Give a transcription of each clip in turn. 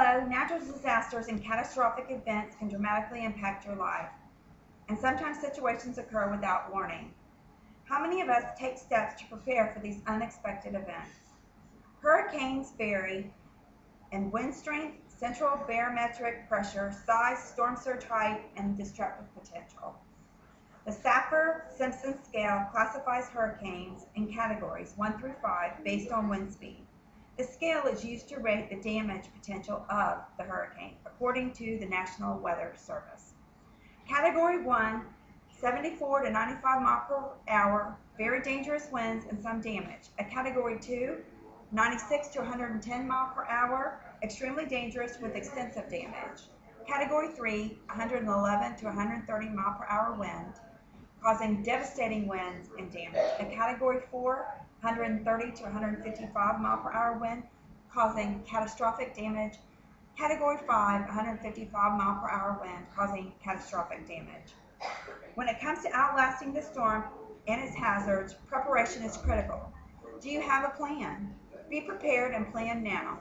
know, natural disasters and catastrophic events can dramatically impact your life, and sometimes situations occur without warning. How many of us take steps to prepare for these unexpected events? Hurricanes vary in wind strength, central barometric pressure, size, storm surge height, and destructive potential. The Saffir-Simpson scale classifies hurricanes in categories 1 through 5 based on wind speed. The scale is used to rate the damage potential of the hurricane, according to the National Weather Service. Category 1, 74 to 95 miles per hour, very dangerous winds and some damage. A Category 2, 96 to 110 miles per hour, extremely dangerous with extensive damage. Category 3, 111 to 130 miles per hour wind, causing devastating winds and damage. A Category 4, 130 to 155 miles per hour wind, causing catastrophic damage. Category 5, 155 miles per hour wind, causing catastrophic damage. When it comes to outlasting the storm and its hazards, preparation is critical. Do you have a plan? Be prepared and plan now.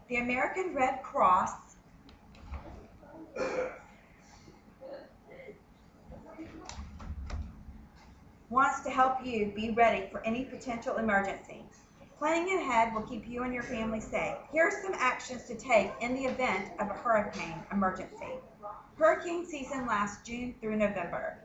The American Red Cross wants to help you be ready for any potential emergency. Planning ahead will keep you and your family safe. Here are some actions to take in the event of a hurricane emergency. Hurricane season lasts June through November.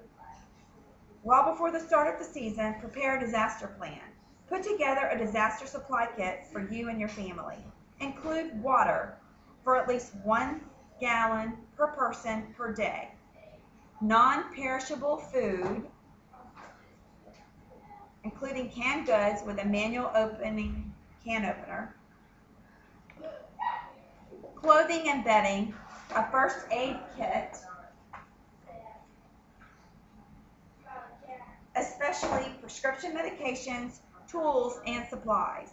Well before the start of the season, prepare a disaster plan. Put together a disaster supply kit for you and your family. Include water for at least 1 gallon per person per day. Non-perishable food, including canned goods with a manual opening can opener. Clothing and bedding, a first aid kit, especially prescription medications, tools, and supplies.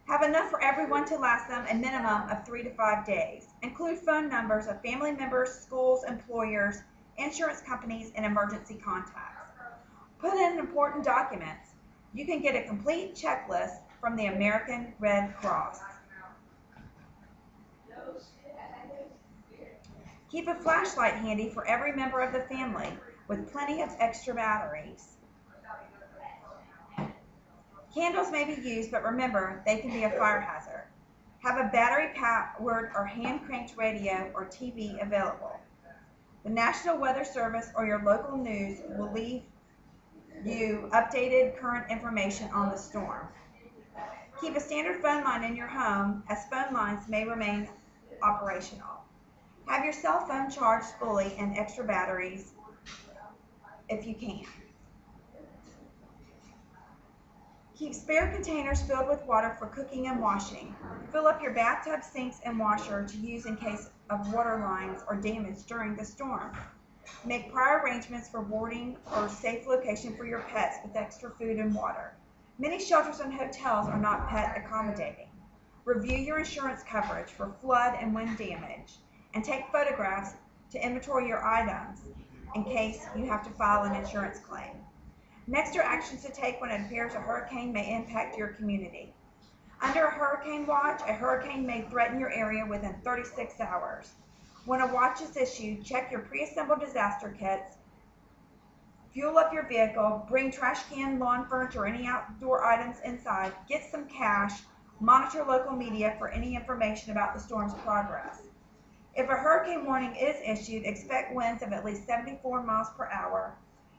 Have enough for everyone to last them a minimum of 3 to 5 days. Include phone numbers of family members, schools, employers, insurance companies, and emergency contacts. Put in important documents. You can get a complete checklist from the American Red Cross. Keep a flashlight handy for every member of the family with plenty of extra batteries. Candles may be used, but remember, they can be a fire hazard. Have a battery-powered or hand-cranked radio or TV available. The National Weather Service or your local news will leave you updated current information on the storm. Keep a standard phone line in your home, as phone lines may remain operational. Have your cell phone charged fully and extra batteries if you can. Keep spare containers filled with water for cooking and washing. Fill up your bathtub, sinks, and washer to use in case of water lines or damage during the storm. Make prior arrangements for boarding or safe location for your pets with extra food and water. Many shelters and hotels are not pet accommodating. Review your insurance coverage for flood and wind damage, and take photographs to inventory your items in case you have to file an insurance claim. Next are actions to take when it appears a hurricane may impact your community. Under a hurricane watch, a hurricane may threaten your area within 36 hours. When a watch is issued, check your pre-assembled disaster kits, fuel up your vehicle, bring trash can, lawn furniture, or any outdoor items inside, get some cash, monitor local media for any information about the storm's progress. If a hurricane warning is issued, expect winds of at least 74 miles per hour,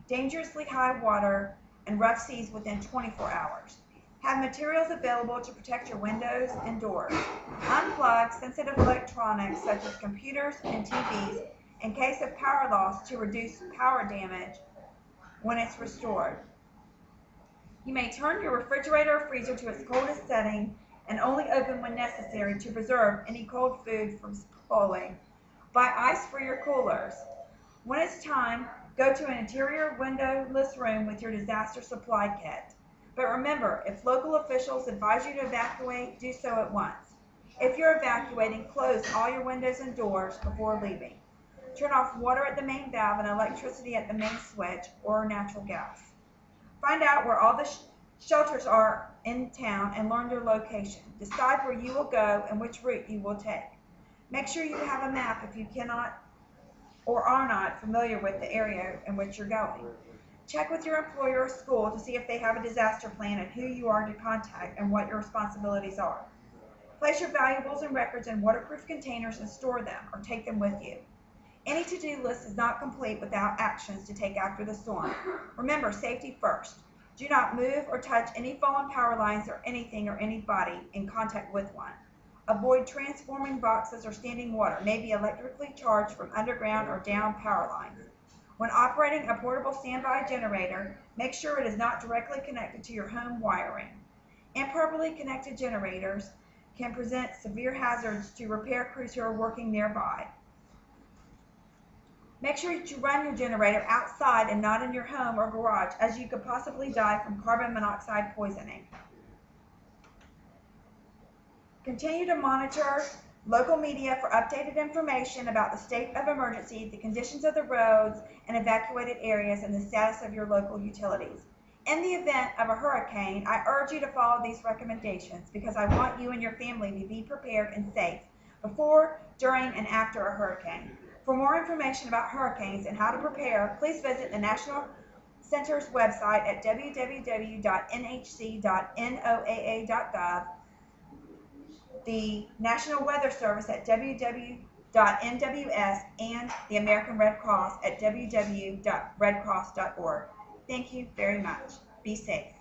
dangerously high water, and rough seas within 24 hours. Have materials available to protect your windows and doors. Unplug sensitive electronics such as computers and TVs in case of power loss to reduce power damage when it's restored. You may turn your refrigerator or freezer to its coldest setting and only open when necessary to preserve any cold food from spoiling. Buy ice for your coolers. When it's time, go to an interior windowless room with your disaster supply kit. But remember, if local officials advise you to evacuate, do so at once. If you're evacuating, close all your windows and doors before leaving. Turn off water at the main valve and electricity at the main switch or natural gas. Find out where all the shelters are in town and learn their location. Decide where you will go and which route you will take. Make sure you have a map if you cannot or are not familiar with the area in which you're going. Check with your employer or school to see if they have a disaster plan and who you are to contact and what your responsibilities are. Place your valuables and records in waterproof containers and store them or take them with you. Any to-do list is not complete without actions to take after the storm. Remember, safety first. Do not move or touch any fallen power lines or anything or anybody in contact with one. Avoid transforming boxes or standing water, may be electrically charged from underground or down power lines. When operating a portable standby generator, make sure it is not directly connected to your home wiring. Improperly connected generators can present severe hazards to repair crews who are working nearby. Make sure that you run your generator outside and not in your home or garage, as you could possibly die from carbon monoxide poisoning. Continue to monitor local media for updated information about the state of emergency, the conditions of the roads and evacuated areas, and the status of your local utilities. In the event of a hurricane, I urge you to follow these recommendations because I want you and your family to be prepared and safe before, during, and after a hurricane. For more information about hurricanes and how to prepare, please visit the National Center's website at www.nhc.noaa.gov, the National Weather Service at www.nws, and the American Red Cross at www.redcross.org. Thank you very much. Be safe.